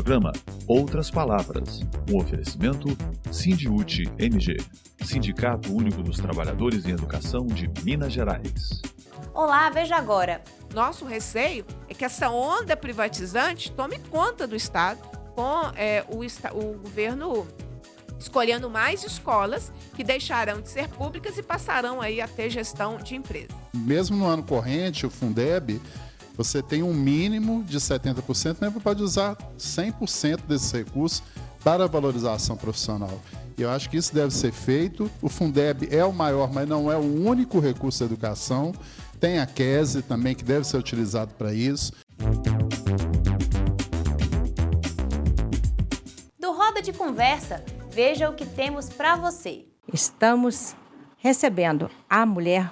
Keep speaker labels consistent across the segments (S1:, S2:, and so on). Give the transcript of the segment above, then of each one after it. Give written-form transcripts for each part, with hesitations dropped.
S1: programa Outras Palavras, um oferecimento Sindiúti MG, Sindicato Único dos Trabalhadores em Educação de Minas Gerais.
S2: Olá, veja agora.
S3: Nosso receio é que essa onda privatizante tome conta do Estado, com o governo escolhendo mais escolas que deixarão de ser públicas e passarão aí a ter gestão de empresa.
S4: Mesmo no ano corrente, o Fundeb, você tem um mínimo de 70%, mas pode usar 100% desses recursos para a valorização profissional. E eu acho que isso deve ser feito. O Fundeb é o maior, mas não é o único recurso da educação. Tem a QESE também, que deve ser utilizado para isso.
S2: Do Roda de Conversa, veja o que temos para você.
S5: Estamos recebendo a mulher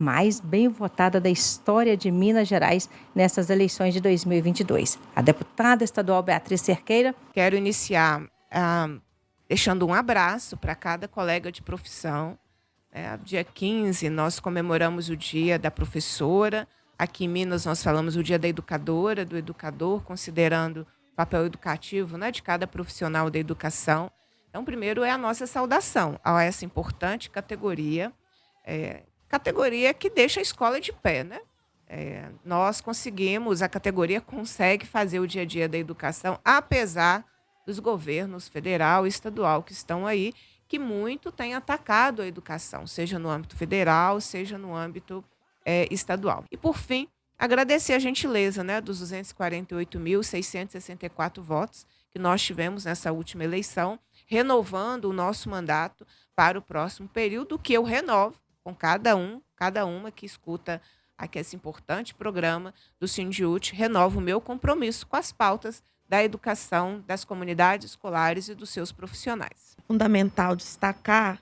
S5: mais bem votada da história de Minas Gerais nessas eleições de 2022. A deputada estadual Beatriz Cerqueira.
S3: Quero iniciar deixando um abraço para cada colega de profissão. Dia 15, nós comemoramos o Dia da Professora. Aqui em Minas, nós falamos o Dia da Educadora, do Educador, considerando o papel educativo, né, de cada profissional da educação. Então, primeiro é a nossa saudação a essa importante categoria, categoria que deixa a escola de pé, né? Nós conseguimos, a categoria consegue fazer o dia a dia da educação, apesar dos governos federal e estadual que estão aí, que muito têm atacado a educação, seja no âmbito federal, seja no âmbito estadual. E, por fim, agradecer a gentileza, né, dos 248.664 votos que nós tivemos nessa última eleição, renovando o nosso mandato para o próximo período, que eu renovo com cada uma que escuta aqui esse importante programa do Sindiúti, renovo o meu compromisso com as pautas da educação, das comunidades escolares e dos seus profissionais.
S6: Fundamental destacar o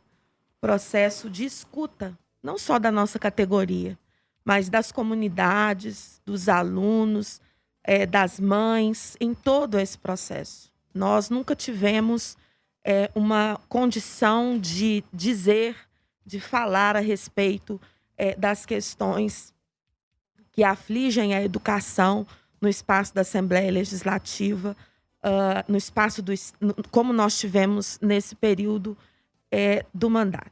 S6: processo de escuta, não só da nossa categoria, mas das comunidades, dos alunos, das mães, em todo esse processo. Nós nunca tivemos uma condição de dizer, de falar a respeito das questões que afligem a educação no espaço da Assembleia Legislativa, no espaço como nós tivemos nesse período do mandato.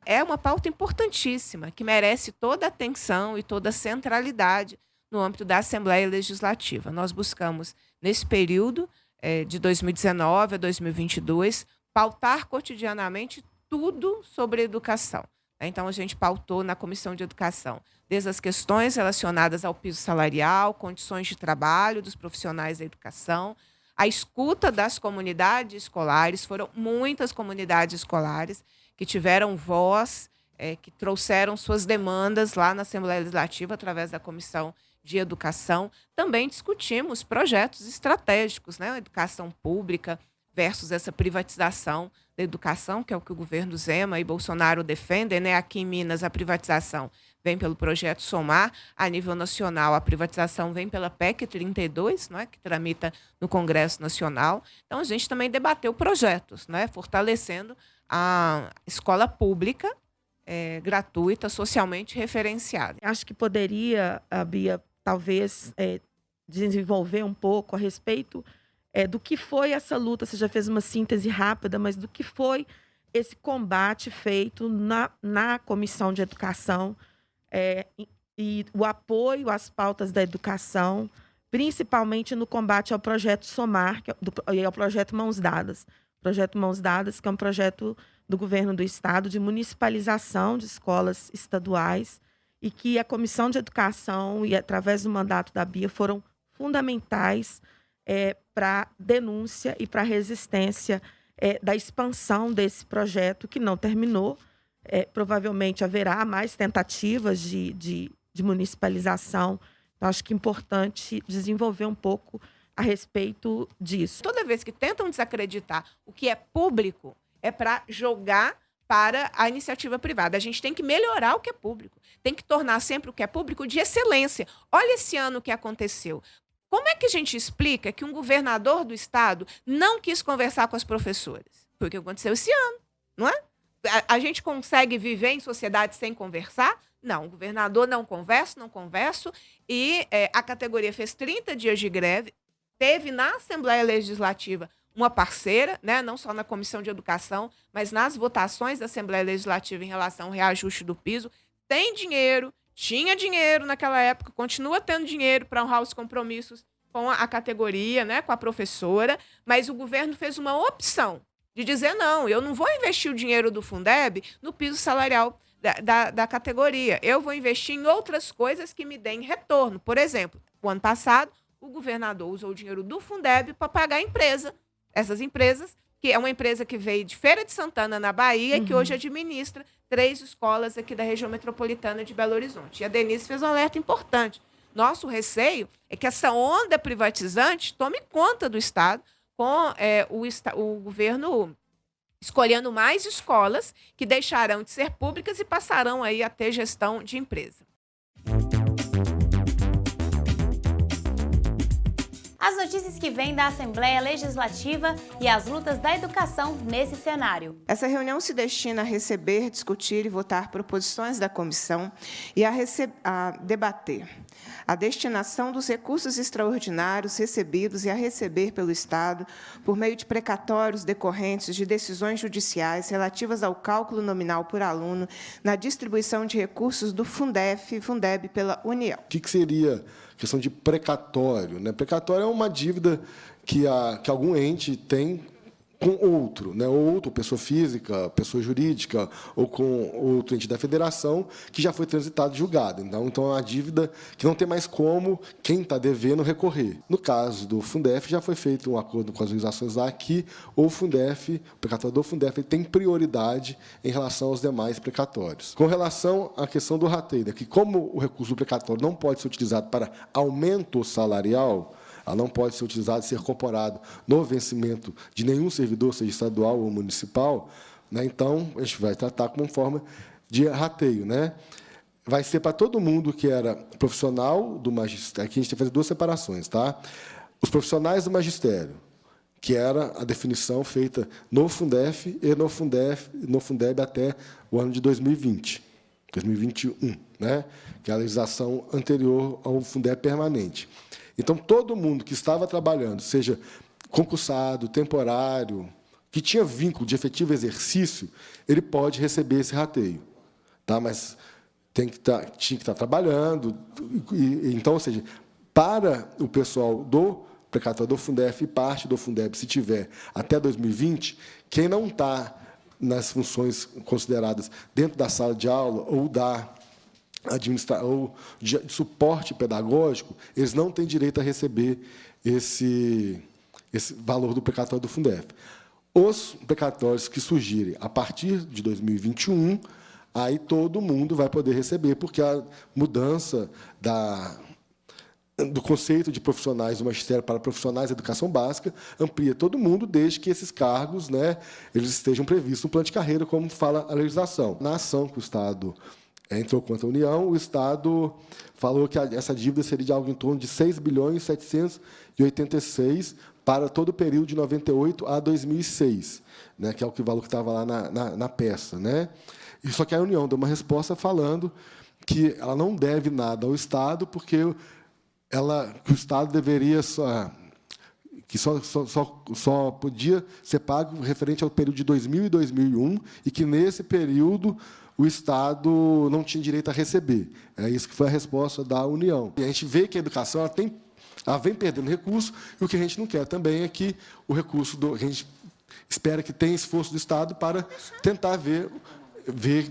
S3: É uma pauta importantíssima, que merece toda a atenção e toda a centralidade no âmbito da Assembleia Legislativa. Nós buscamos, nesse período de 2019 a 2022, pautar cotidianamente tudo sobre educação. Então, a gente pautou na Comissão de Educação, desde as questões relacionadas ao piso salarial, condições de trabalho dos profissionais da educação, a escuta das comunidades escolares. Foram muitas comunidades escolares que tiveram voz, que trouxeram suas demandas lá na Assembleia Legislativa, através da Comissão de Educação. Também discutimos projetos estratégicos, né? A educação pública versus essa privatização da educação, que é o que o governo Zema e Bolsonaro defendem, né? Aqui em Minas, a privatização vem pelo projeto Somar. A nível nacional, a privatização vem pela PEC 32, né? Que tramita no Congresso Nacional. Então, a gente também debateu projetos, né? Fortalecendo a escola pública gratuita, socialmente referenciada.
S6: Acho que poderia, a Bia, talvez desenvolver um pouco a respeito do que foi essa luta. Você já fez uma síntese rápida, mas do que foi esse combate feito na Comissão de Educação e o apoio às pautas da educação, principalmente no combate ao projeto Somar e ao projeto Mãos Dadas. O projeto Mãos Dadas, que é um projeto do governo do Estado de municipalização de escolas estaduais, e que a Comissão de Educação, e através do mandato da Bia, foram fundamentais para denúncia e para resistência da expansão desse projeto, que não terminou. Provavelmente haverá mais tentativas de municipalização. Então, acho que é importante desenvolver um pouco a respeito disso.
S3: Toda vez que tentam desacreditar o que é público, é para jogar para a iniciativa privada. A gente tem que melhorar o que é público. Tem que tornar sempre o que é público de excelência. Olha esse ano o que aconteceu. Como é que a gente explica que um governador do estado não quis conversar com as professoras? Foi o que aconteceu esse ano, não é? A gente consegue viver em sociedade sem conversar? Não, o governador não conversa, e a categoria fez 30 dias de greve. teve na Assembleia Legislativa uma parceira, né, não só na Comissão de Educação, mas nas votações da Assembleia Legislativa em relação ao reajuste do piso. Tem dinheiro, tinha dinheiro naquela época, continua tendo dinheiro para honrar os compromissos com a categoria, né, com a professora, mas o governo fez uma opção de dizer, não, eu não vou investir o dinheiro do Fundeb no piso salarial da categoria, eu vou investir em outras coisas que me deem retorno. Por exemplo, o ano passado, o governador usou o dinheiro do Fundeb para pagar a empresa, essas empresas, que é uma empresa que veio de Feira de Santana, na Bahia, e que hoje administra 3 escolas aqui da região metropolitana de Belo Horizonte. E a Denise fez um alerta importante. Nosso receio é que essa onda privatizante tome conta do Estado, com o governo escolhendo mais escolas que deixarão de ser públicas e passarão aí a ter gestão de empresa.
S2: As notícias que vêm da Assembleia Legislativa e as lutas da educação nesse cenário.
S7: Essa reunião se destina a receber, discutir e votar proposições da comissão e a debater a destinação dos recursos extraordinários recebidos e a receber pelo Estado por meio de precatórios decorrentes de decisões judiciais relativas ao cálculo nominal por aluno na distribuição de recursos do Fundef e Fundeb pela União.
S8: O que seria questão de precatório, né? Precatório é uma dívida que algum ente tem com outro, né? Ou outra pessoa física, pessoa jurídica, ou com outro ente da federação que já foi transitado e julgado. Então, é uma dívida que não tem mais como quem está devendo recorrer. No caso do Fundef, já foi feito um acordo com as organizações lá que o Fundef, o precatório do Fundef, tem prioridade em relação aos demais precatórios. Com relação à questão do rateio, que como o recurso do precatório não pode ser utilizado para aumento salarial, ela não pode ser utilizada e ser incorporado no vencimento de nenhum servidor, seja estadual ou municipal, né? Então, a gente vai tratar como forma de rateio, né? Vai ser para todo mundo que era profissional do magistério. Aqui a gente tem que fazer 2 separações, tá? Os profissionais do magistério, que era a definição feita no Fundef e no Fundeb até o ano de 2020, 2021, né? Que é a legislação anterior ao Fundeb permanente. Então, todo mundo que estava trabalhando, seja concursado, temporário, que tinha vínculo de efetivo exercício, ele pode receber esse rateio. Tá? Mas tinha que estar trabalhando. Então, ou seja, para o pessoal do precatório do Fundef e parte do Fundeb, se tiver até 2020, quem não está nas funções consideradas dentro da sala de aula ou ou de suporte pedagógico, eles não têm direito a receber esse valor do precatório do Fundef. Os precatórios que surgirem a partir de 2021, aí todo mundo vai poder receber, porque a mudança do conceito de profissionais do magistério para profissionais da educação básica amplia todo mundo, desde que esses cargos, né, eles estejam previstos no plano de carreira, como fala a legislação. Na ação que o Estado entrou contra a União, o Estado falou que essa dívida seria de algo em torno de 6.786 para todo o período de 98 a 2006, né, que é o valor que estava lá na peça. Né? E só que a União deu uma resposta falando que ela não deve nada ao Estado, porque que o Estado deveria só podia ser pago referente ao período de 2000 e 2001, e que, nesse período, o Estado não tinha direito a receber. É isso que foi a resposta da União. E a gente vê que a educação ela vem perdendo recurso, e o que a gente não quer também é que o recurso a gente espera que tenha esforço do Estado para tentar ver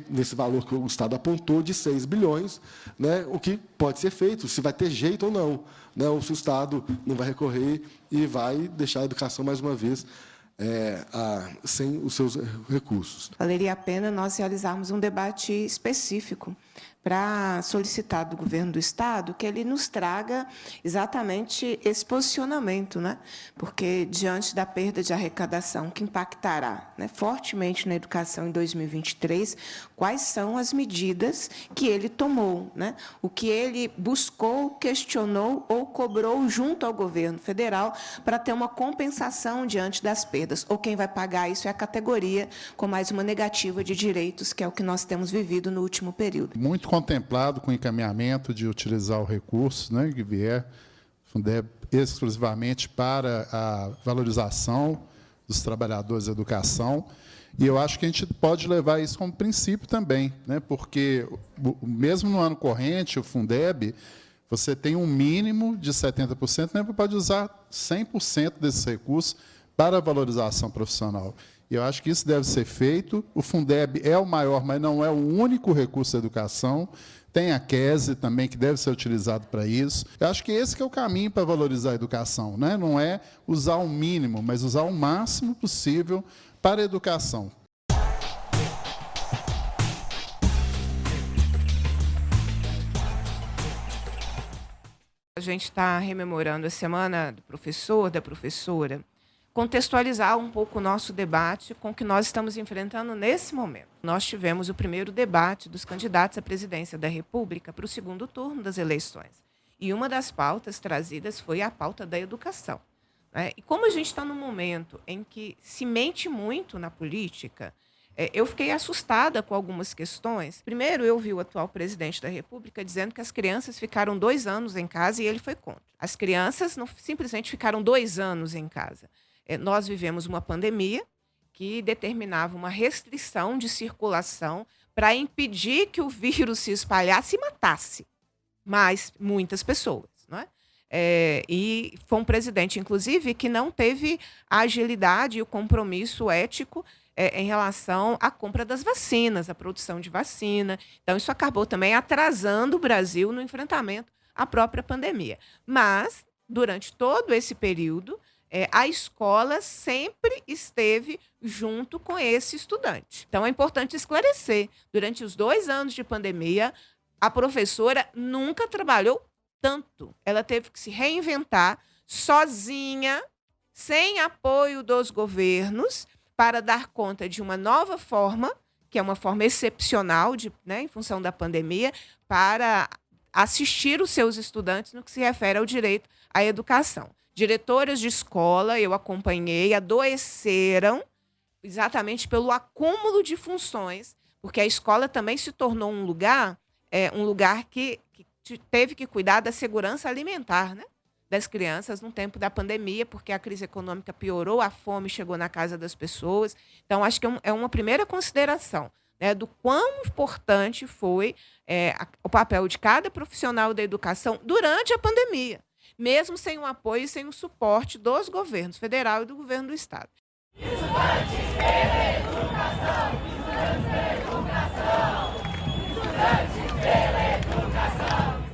S8: nesse valor que o Estado apontou de 6 bilhões, né, o que pode ser feito, se vai ter jeito ou não, né, ou se o Estado não vai recorrer e vai deixar a educação, mais uma vez, sem os seus recursos.
S7: Valeria a pena nós realizarmos um debate específico para solicitar do governo do Estado que ele nos traga exatamente esse posicionamento, né? Porque, diante da perda de arrecadação que impactará, né, fortemente na educação em 2023, quais são as medidas que ele tomou, né? O que ele buscou, questionou ou cobrou junto ao governo federal para ter uma compensação diante das perdas. Ou quem vai pagar isso é a categoria com mais uma negativa de direitos, que é o que nós temos vivido no último período.
S4: Muito contemplado com o encaminhamento de utilizar o recurso, né, que vier Fundeb exclusivamente para a valorização dos trabalhadores da educação. E eu acho que a gente pode levar isso como princípio também, né? Porque, mesmo no ano corrente, o Fundeb, você tem um mínimo de 70%, né? Pode usar 100% desses recursos para a valorização profissional. E eu acho que isso deve ser feito. O Fundeb é o maior, mas não é o único recurso da educação. Tem a QESE também, que deve ser utilizado para isso. Eu acho que esse que é o caminho para valorizar a educação, né? Não é usar o mínimo, mas usar o máximo possível para a educação.
S3: A gente está rememorando a semana do professor, da professora, contextualizar um pouco o nosso debate com o que nós estamos enfrentando nesse momento. Nós tivemos o primeiro debate dos candidatos à presidência da República para o segundo turno das eleições. E uma das pautas trazidas foi a pauta da educação, né? E como a gente está num momento em que se mente muito na política, eu fiquei assustada com algumas questões. Primeiro, eu vi o atual presidente da República dizendo que as crianças ficaram 2 anos em casa e ele foi contra. As crianças não simplesmente ficaram 2 anos em casa. Nós vivemos uma pandemia que determinava uma restrição de circulação para impedir que o vírus se espalhasse e matasse mais muitas pessoas, não é? E foi um presidente, inclusive, que não teve a agilidade e o compromisso ético em relação à compra das vacinas, à produção de vacina. Então, isso acabou também atrasando o Brasil no enfrentamento à própria pandemia. Mas, durante todo esse período, a escola sempre esteve junto com esse estudante. Então, é importante esclarecer. Durante os 2 anos de pandemia, a professora nunca trabalhou tanto. Ela teve que se reinventar sozinha, sem apoio dos governos, para dar conta de uma nova forma, que é uma forma excepcional, em função da pandemia, para assistir os seus estudantes no que se refere ao direito à educação. Diretoras de escola, eu acompanhei, adoeceram exatamente pelo acúmulo de funções, porque a escola também se tornou um lugar que teve que cuidar da segurança alimentar, né, das crianças no tempo da pandemia, porque a crise econômica piorou, a fome chegou na casa das pessoas. Então, acho que é uma primeira consideração, né, do quão importante foi o papel de cada profissional da educação durante a pandemia, mesmo sem o apoio e sem o suporte dos governos federal e do governo do Estado.
S9: Estudantes pela educação! Estudantes pela educação! Estudantes pela educação!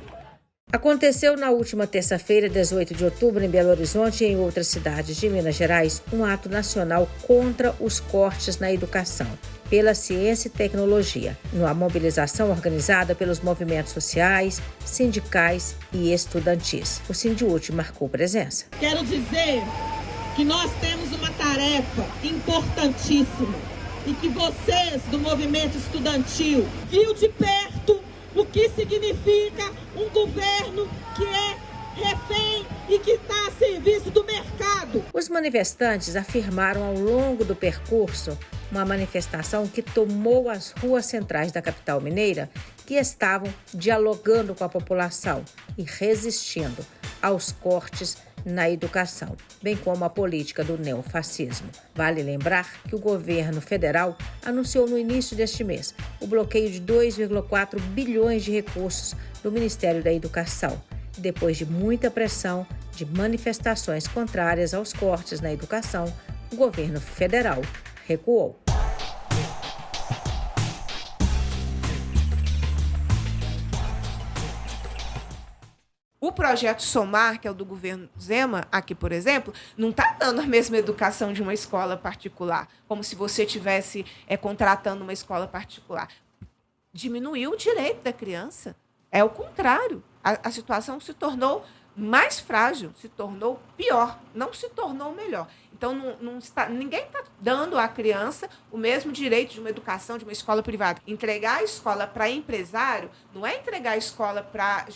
S5: Aconteceu na última terça-feira, 18 de outubro, em Belo Horizonte e em outras cidades de Minas Gerais, um ato nacional contra os cortes na educação, pela ciência e tecnologia, numa mobilização organizada pelos movimentos sociais, sindicais e estudantis. O Sindiúti marcou presença.
S10: Quero dizer que nós temos uma tarefa importantíssima e que vocês do movimento estudantil viu de perto o que significa um governo que é refém e que está a serviço do mercado.
S5: Os manifestantes afirmaram ao longo do percurso uma manifestação que tomou as ruas centrais da capital mineira, que estavam dialogando com a população e resistindo aos cortes na educação, bem como a política do neofascismo. Vale lembrar que o governo federal anunciou no início deste mês o bloqueio de 2,4 bilhões de recursos do Ministério da Educação, depois de muita pressão de manifestações contrárias aos cortes na educação, o governo federal recuou.
S3: O projeto Somar, que é o do governo Zema, aqui, por exemplo, não está dando a mesma educação de uma escola particular, como se você estivesse contratando uma escola particular. Diminuiu o direito da criança. É o contrário. A situação se tornou mais frágil, se tornou pior, não se tornou melhor. Então, ninguém está dando à criança o mesmo direito de uma educação de uma escola privada. Entregar a escola para empresário não é entregar a escola para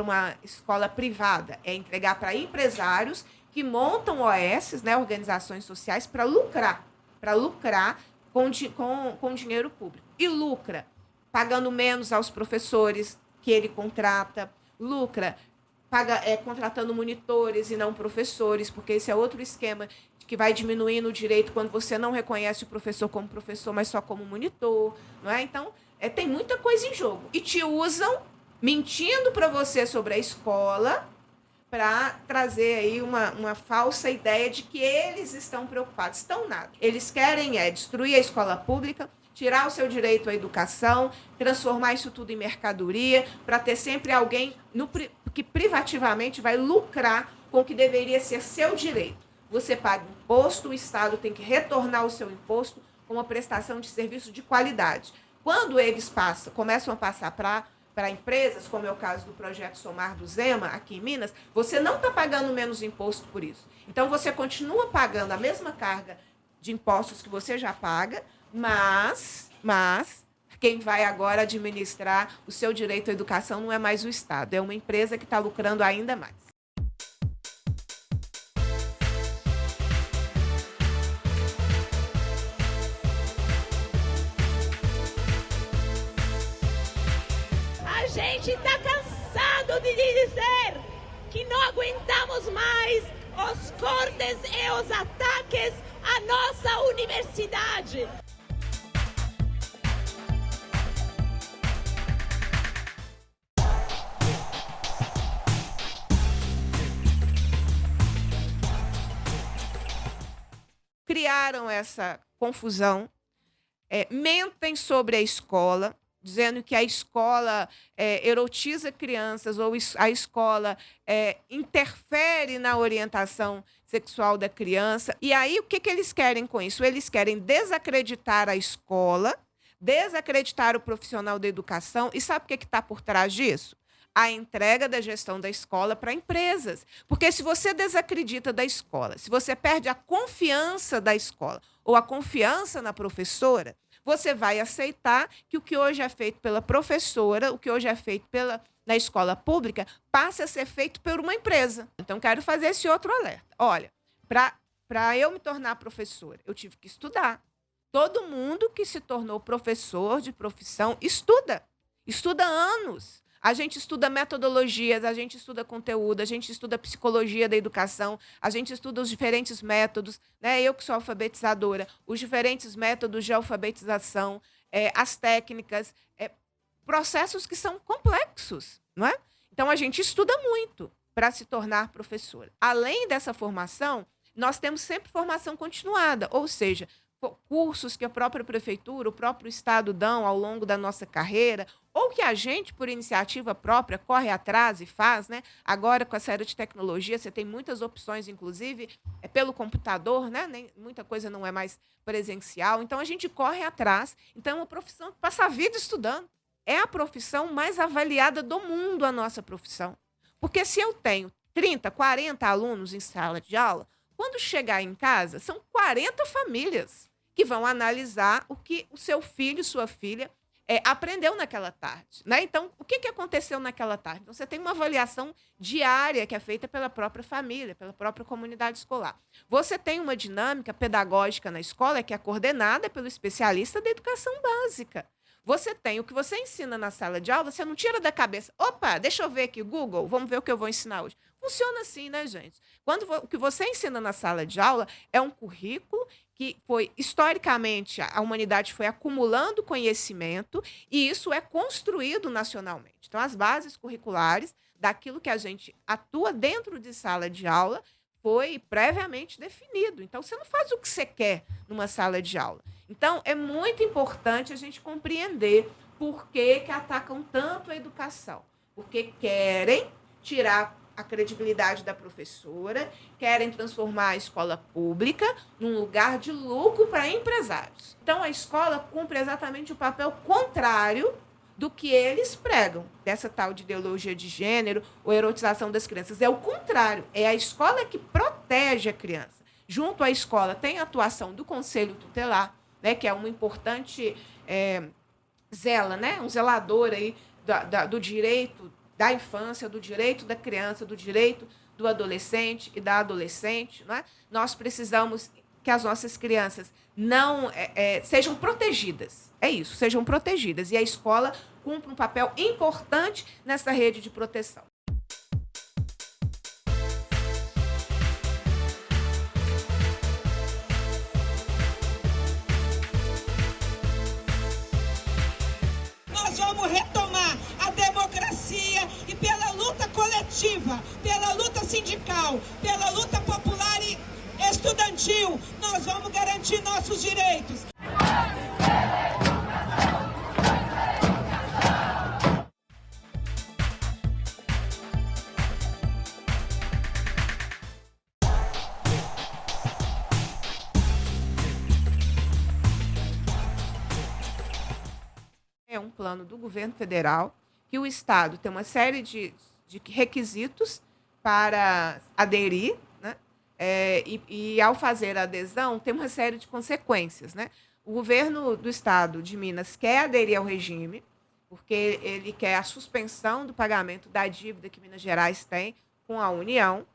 S3: uma escola privada, é entregar para empresários que montam OS, né, organizações sociais, para lucrar com dinheiro público. E lucra pagando menos aos professores que ele contrata, lucra contratando monitores e não professores, porque esse é outro esquema que vai diminuindo o direito quando você não reconhece o professor como professor, mas só como monitor, não é? Então, tem muita coisa em jogo. E te usam mentindo para você sobre a escola para trazer aí uma falsa ideia de que eles estão preocupados. Estão nada. Eles querem destruir a escola pública, tirar o seu direito à educação, transformar isso tudo em mercadoria, para ter sempre alguém que privativamente vai lucrar com o que deveria ser seu direito. Você paga imposto, o Estado tem que retornar o seu imposto com uma prestação de serviço de qualidade. Quando eles começam a passar para empresas, como é o caso do projeto Somar do Zema, aqui em Minas, você não está pagando menos imposto por isso. Então, você continua pagando a mesma carga de impostos que você já paga, mas quem vai agora administrar o seu direito à educação não é mais o Estado, é uma empresa que está lucrando ainda mais.
S10: A gente está cansado de dizer que não aguentamos mais os cortes e os ataques à nossa universidade.
S3: Criaram essa confusão, mentem sobre a escola, dizendo que a escola erotiza crianças ou a escola interfere na orientação sexual da criança. E aí, o que eles querem com isso? Eles querem desacreditar a escola, desacreditar o profissional da educação. E sabe o que está por trás disso? A entrega da gestão da escola para empresas. Porque se você desacredita da escola, se você perde a confiança da escola ou a confiança na professora, você vai aceitar que o que hoje é feito pela professora, o que hoje é feito na escola pública, passe a ser feito por uma empresa. Então, quero fazer esse outro alerta. Olha, para eu me tornar professora, eu tive que estudar. Todo mundo que se tornou professor de profissão estuda anos. A gente estuda metodologias, a gente estuda conteúdo, a gente estuda psicologia da educação, a gente estuda os diferentes métodos, né? Eu que sou alfabetizadora, os diferentes métodos de alfabetização, as técnicas, processos que são complexos, não é? Então, a gente estuda muito para se tornar professora. Além dessa formação, nós temos sempre formação continuada, ou seja, cursos que a própria prefeitura, o próprio Estado dão ao longo da nossa carreira, ou que a gente, por iniciativa própria, corre atrás e faz, né? Agora, com essa era de tecnologia, você tem muitas opções, inclusive, pelo computador, né? Muita coisa não é mais presencial. Então, a gente corre atrás. Então, é uma profissão que passa a vida estudando. É a profissão mais avaliada do mundo, a nossa profissão. Porque se eu tenho 30, 40 alunos em sala de aula, quando chegar em casa, são 40 famílias que vão analisar o que o seu filho, sua filha, aprendeu naquela tarde, né? Então, o que aconteceu naquela tarde? Então, você tem uma avaliação diária que é feita pela própria família, pela própria comunidade escolar. Você tem uma dinâmica pedagógica na escola que é coordenada pelo especialista da educação básica. Você tem o que você ensina na sala de aula, você não tira da cabeça. Opa, deixa eu ver aqui, Google, vamos ver o que eu vou ensinar hoje. Funciona assim, né, gente? O que você ensina na sala de aula é um currículo que foi, historicamente, a humanidade foi acumulando conhecimento e isso é construído nacionalmente. Então, as bases curriculares daquilo que a gente atua dentro de sala de aula foi previamente definido. Então, você não faz o que você quer numa sala de aula. Então, é muito importante a gente compreender por que atacam tanto a educação. Porque querem tirar a credibilidade da professora, querem transformar a escola pública num lugar de lucro para empresários. Então, a escola cumpre exatamente o papel contrário do que eles pregam, dessa tal de ideologia de gênero ou erotização das crianças. É o contrário, é a escola que protege a criança. Junto à escola tem a atuação do Conselho Tutelar, né, que é uma importante um zelador aí do direito da infância, do direito da criança, do direito do adolescente e da adolescente. Não é? Nós precisamos que as nossas crianças não sejam protegidas. É isso, sejam protegidas. E a escola cumpre um papel importante nessa rede de proteção.
S10: estudantil, nós vamos garantir nossos direitos.
S3: É um plano do governo federal que o Estado tem uma série de requisitos para aderir, né? E ao fazer a adesão, tem uma série de consequências, né? O governo do Estado de Minas quer aderir ao regime, porque ele quer a suspensão do pagamento da dívida que Minas Gerais tem com a União,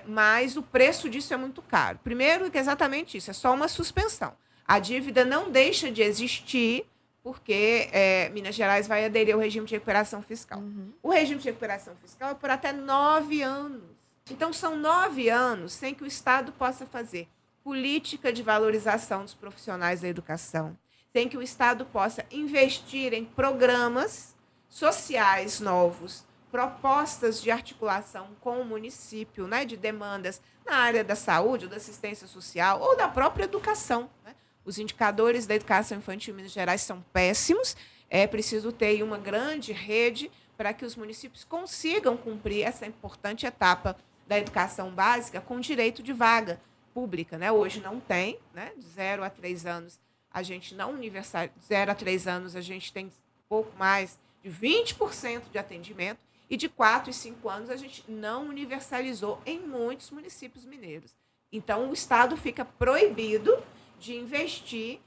S3: mas o preço disso é muito caro. Primeiro, que é exatamente isso, é só uma suspensão. A dívida não deixa de existir, porque Minas Gerais vai aderir ao regime de recuperação fiscal. O regime de recuperação fiscal é por até 9 anos. Então, são 9 anos sem que o Estado possa fazer política de valorização dos profissionais da educação, sem que o Estado possa investir em programas sociais novos, propostas de articulação com o município, né, de demandas na área da saúde, ou da assistência social, ou da própria educação, né? Os indicadores da educação infantil em Minas Gerais são péssimos. É preciso ter uma grande rede para que os municípios consigam cumprir essa importante etapa da educação básica com direito de vaga pública, né? Hoje não tem, né? De 0 a 3 anos, a gente não universaliza. 0 a 3 anos, a gente tem pouco mais de 20% de atendimento. E de 4 e 5 anos, a gente não universalizou em muitos municípios mineiros. Então, o Estado fica proibido de investir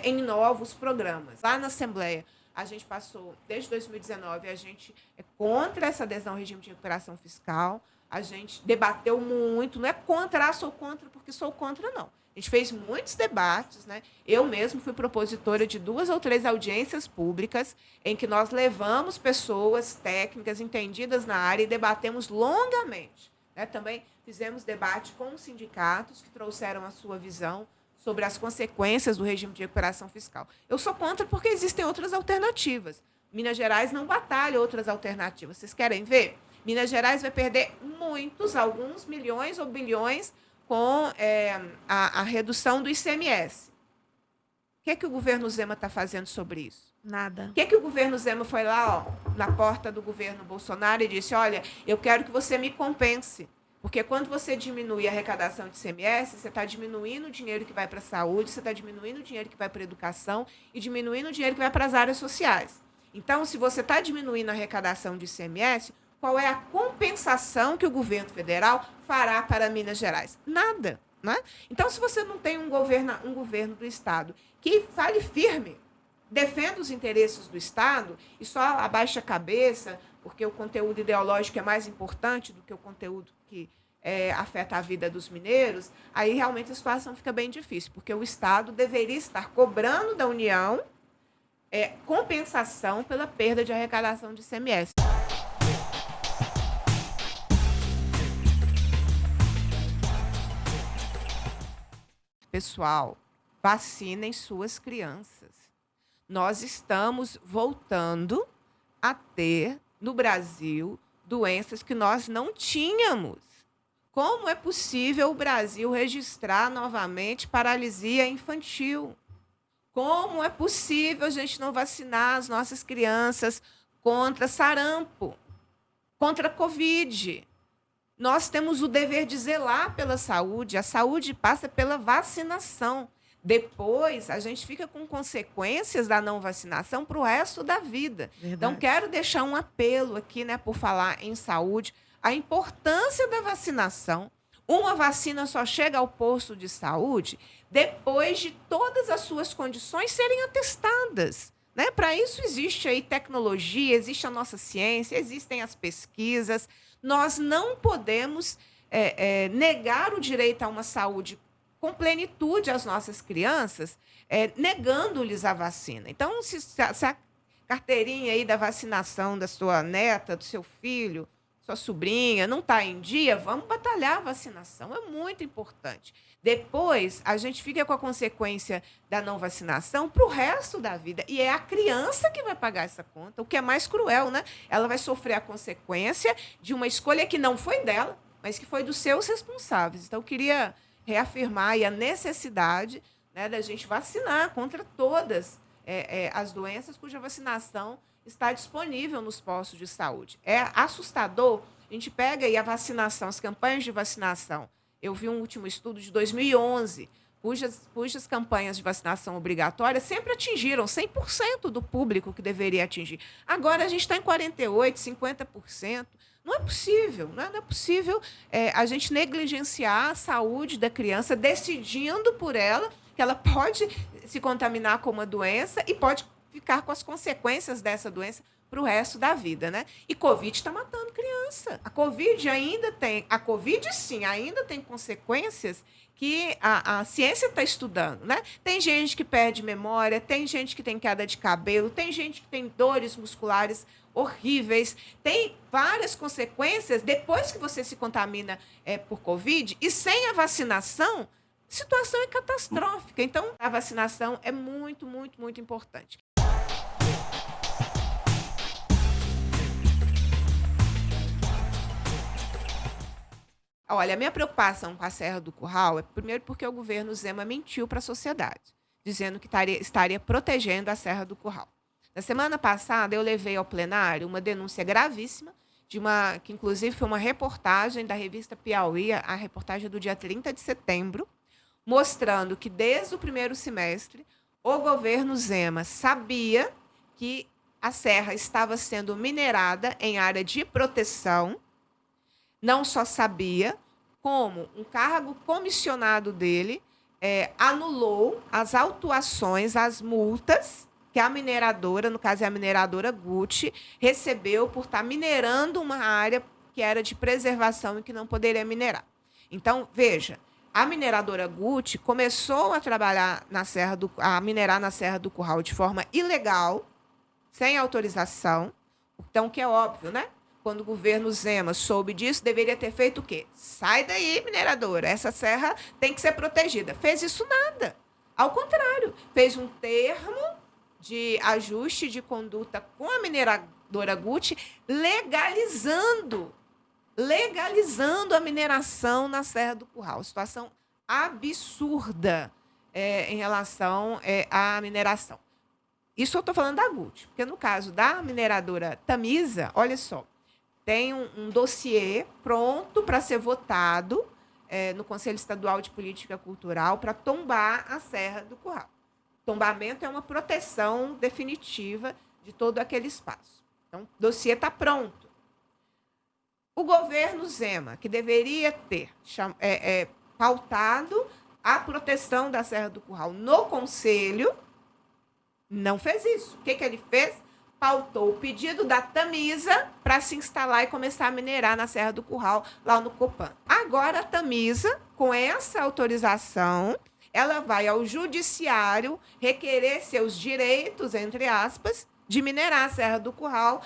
S3: em novos programas. Lá na Assembleia, a gente passou, desde 2019, a gente é contra essa adesão ao regime de recuperação fiscal, a gente debateu muito, não é contra, sou contra, porque sou contra, não. A gente fez muitos debates, né? Eu mesmo fui propositora de 2 ou 3 audiências públicas em que nós levamos pessoas técnicas entendidas na área e debatemos longamente, né? Também fizemos debate com os sindicatos que trouxeram a sua visão sobre as consequências do regime de recuperação fiscal. Eu sou contra porque existem outras alternativas. Minas Gerais não batalha outras alternativas. Vocês querem ver? Minas Gerais vai perder alguns milhões ou bilhões com a redução do ICMS. O que o governo Zema está fazendo sobre isso?
S6: Nada.
S3: O que o governo Zema foi lá, na porta do governo Bolsonaro e disse, olha, eu quero que você me compense. Porque quando você diminui a arrecadação de ICMS, você está diminuindo o dinheiro que vai para a saúde, você está diminuindo o dinheiro que vai para a educação e diminuindo o dinheiro que vai para as áreas sociais. Então, se você está diminuindo a arrecadação de ICMS, qual é a compensação que o governo federal fará para Minas Gerais? Nada, né? Então, se você não tem um governo do Estado que fale firme, defenda os interesses do Estado e só abaixa a cabeça, porque o conteúdo ideológico é mais importante do que o conteúdo que afeta a vida dos mineiros, aí realmente a situação fica bem difícil, porque o Estado deveria estar cobrando da União compensação pela perda de arrecadação de ICMS. Pessoal, vacinem suas crianças. Nós estamos voltando a ter, no Brasil, doenças que nós não tínhamos. Como é possível o Brasil registrar novamente paralisia infantil? Como é possível a gente não vacinar as nossas crianças contra sarampo, contra a Covid? Nós temos o dever de zelar pela saúde. A saúde passa pela vacinação. Depois, a gente fica com consequências da não vacinação para o resto da vida. Verdade. Então, quero deixar um apelo aqui, né, por falar em saúde, a importância da vacinação. Uma vacina só chega ao posto de saúde depois de todas as suas condições serem atestadas, né? Para isso existe aí tecnologia, existe a nossa ciência, existem as pesquisas. Nós não podemos negar o direito a uma saúde com plenitude às nossas crianças, negando-lhes a vacina. Então, se a carteirinha aí da vacinação da sua neta, do seu filho, sua sobrinha, não está em dia, vamos batalhar a vacinação, é muito importante. Depois, a gente fica com a consequência da não vacinação para o resto da vida. E é a criança que vai pagar essa conta, o que é mais cruel, né? Ela vai sofrer a consequência de uma escolha que não foi dela, mas que foi dos seus responsáveis. Então, eu queria reafirmar aí a necessidade, né, da gente vacinar contra todas as doenças cuja vacinação está disponível nos postos de saúde. É assustador. A gente pega aí a vacinação, as campanhas de vacinação. Eu vi um último estudo de 2011, cujas campanhas de vacinação obrigatória sempre atingiram 100% do público que deveria atingir. Agora a gente está em 48%, 50%. Não é possível, não é possível a gente negligenciar a saúde da criança, decidindo por ela que ela pode se contaminar com uma doença e pode ficar com as consequências dessa doença para o resto da vida, né? E Covid está matando criança. A Covid sim, ainda tem consequências que a ciência está estudando, né? Tem gente que perde memória, tem gente que tem queda de cabelo, tem gente que tem dores musculares horríveis, tem várias consequências depois que você se contamina por Covid, e sem a vacinação, a situação é catastrófica. Então, a vacinação é muito, muito, muito importante. Olha, a minha preocupação com a Serra do Curral é, primeiro, porque o governo Zema mentiu para a sociedade, dizendo que estaria protegendo a Serra do Curral. Na semana passada, eu levei ao plenário uma denúncia gravíssima, que inclusive foi uma reportagem da revista Piauí, a reportagem do dia 30 de setembro, mostrando que, desde o primeiro semestre, o governo Zema sabia que a serra estava sendo minerada em área de proteção. Não só sabia, como um cargo comissionado dele anulou as autuações, as multas que a mineradora, no caso é a mineradora Gucci, recebeu por estar minerando uma área que era de preservação e que não poderia minerar. Então, veja, a mineradora Gucci começou a trabalhar a minerar na Serra do Curral de forma ilegal, sem autorização. Então, que é óbvio, né? Quando o governo Zema soube disso, deveria ter feito o quê? Sai daí, mineradora, essa serra tem que ser protegida. Fez isso nada. Ao contrário, fez um termo de ajuste de conduta com a mineradora Gucci, legalizando a mineração na Serra do Curral. Situação absurda em relação à mineração. Isso eu estou falando da Gucci, porque no caso da mineradora Tamisa, olha só, tem um dossiê pronto para ser votado no Conselho Estadual de Política Cultural para tombar a Serra do Curral. Tombamento é uma proteção definitiva de todo aquele espaço. Então, o dossiê está pronto. O governo Zema, que deveria ter pautado a proteção da Serra do Curral no Conselho, não fez isso. O que ele fez? Pautou o pedido da Tamisa para se instalar e começar a minerar na Serra do Curral, lá no Copan. Agora, a Tamisa, com essa autorização, ela vai ao judiciário requerer seus direitos, entre aspas, de minerar a Serra do Curral,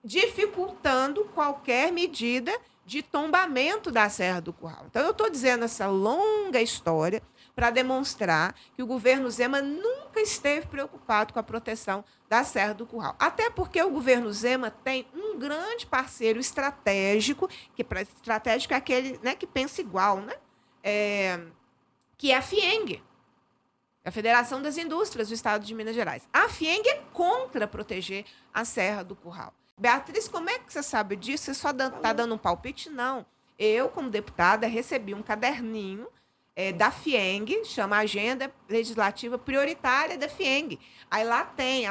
S3: dificultando qualquer medida de tombamento da Serra do Curral. Então, eu estou dizendo essa longa história para demonstrar que o governo Zema nunca esteve preocupado com a proteção da Serra do Curral. Até porque o governo Zema tem um grande parceiro estratégico, estratégico é aquele, né, que pensa igual, né? Que é a FIENG, a Federação das Indústrias do Estado de Minas Gerais. A FIENG é contra proteger a Serra do Curral. Beatriz, como é que você sabe disso? Você só está dando um palpite? Não. Eu, como deputada, recebi um caderninho da FIENG, chama Agenda Legislativa Prioritária da FIENG. Aí lá tem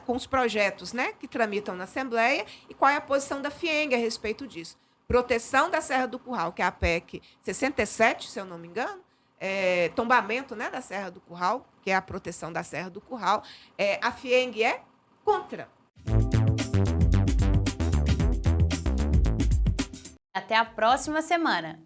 S3: com os projetos, né, que tramitam na Assembleia e qual é a posição da FIENG a respeito disso. Proteção da Serra do Curral, que é a PEC 67, se eu não me engano, tombamento, né, da Serra do Curral, que é a proteção da Serra do Curral, a FIENG é contra.
S2: Até a próxima semana!